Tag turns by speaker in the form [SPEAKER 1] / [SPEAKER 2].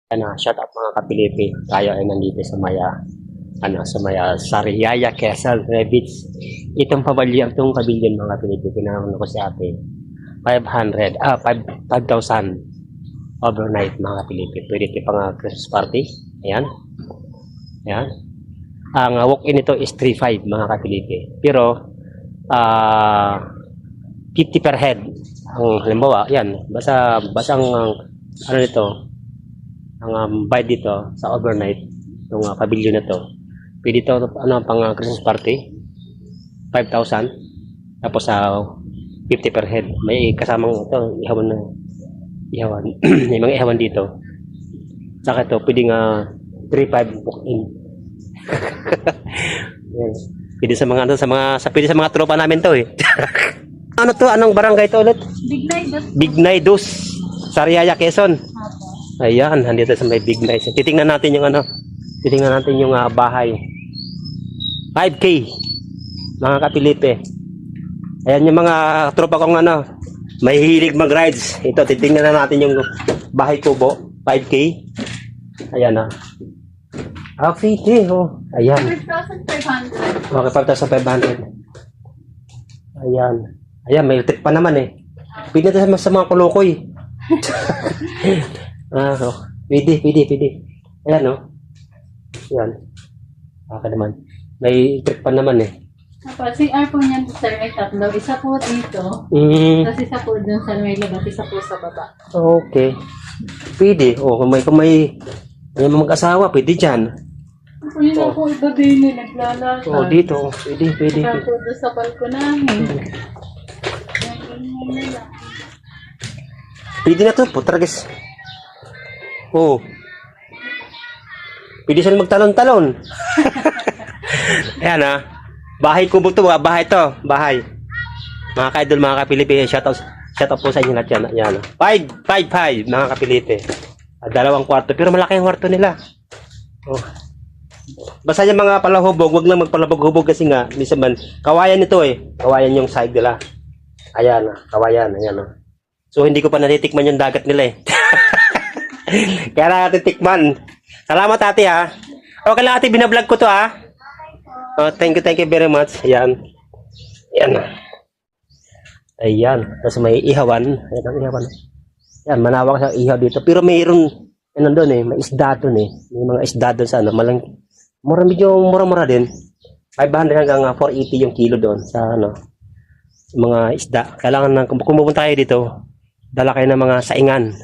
[SPEAKER 1] Shout out mga kapilipi. Tayo ay nandito sa maya, sa maya Sariaya, Quezon Beach. Itong pabalya, itong kabilyan mga kapilipi, pinangalan ko si ate. 5,000 overnight mga kapilipi. Pwede ito pang Christmas party. Ayan. Ayan. Ang walk-in ito is 3,500 mga kapilipi. Pero, 50 per head. Ang halimbawa, yan. Basang, ano nito, ang bayad dito sa overnight yung pavilion na to, pwede ito pang Christmas party 5,000 tapos sa 50 per head. May kasamang ito ihawan may mga ihawan dito, saka ito pwede nga 3,500 walk in. Pwede sa mga pwede sa mga tropa namin to eh. Ano to, anong barangay to ulit? Bignay Dos, Sariaya, Quezon. Ayan, nandito sa may big nice. Titingnan natin yung bahay. 5K mga kapilipe. Ayan yung mga tropa kong may hilig mag-rides. Ito, titingnan na natin yung bahay kubo. 5K. Ayan okay, oh. Ayan. 5,500. Okay, 5,500. Ayan. Ayan, may trip pa naman eh. Pwede na sa mga kulukoy. Pwede. Ayan, Ayan. Okay naman. May trick pa naman eh.
[SPEAKER 2] Tapos, CR po niyan, sir, ay tatlo. Isa po dito. Tapos isa po dun sa may labas. Isa po sa baba.
[SPEAKER 1] Okay. Pwede. Kung may mag-asawa, pwede dyan.
[SPEAKER 2] Ako yun na po, iba din yung naglalakad.
[SPEAKER 1] Dito. Pwede.
[SPEAKER 2] Saka po doon sa balkonahin.
[SPEAKER 1] Pwede na to, putragis. Pwede siya magtalon-talon. Ayan bahay kubo to, bahay to. Bahay. Mga ka-idol, mga kapilipi, shout out po sa inyo lahat yan. Ayan, 5,500 mga kapilipi. 2 kwarto, pero malaki ang kwarto nila. Basta yung mga palahubog, wag lang magpalabog-hubog kasi nga, minsan man, kawayan ito eh. Kawayan yung side nila. Ayan, kawayan. Ayan, So, hindi ko pa natitikman yung dagat nila eh. Kaya natin tikman. Salamat ate ha. Okay lang ate, binablog ko to ha. Thank you very much. Ayan. Ayan. Tapos may ihawan. Ayan, manawak sa ihaw dito. Pero mayroon, doon eh, may isda doon eh. May mga isda doon sa medyo mura-mura din. 500 hanggang 480 yung kilo doon sa mga isda. Kailangan kung pupunta kayo dito, dala kayo ng mga saingan.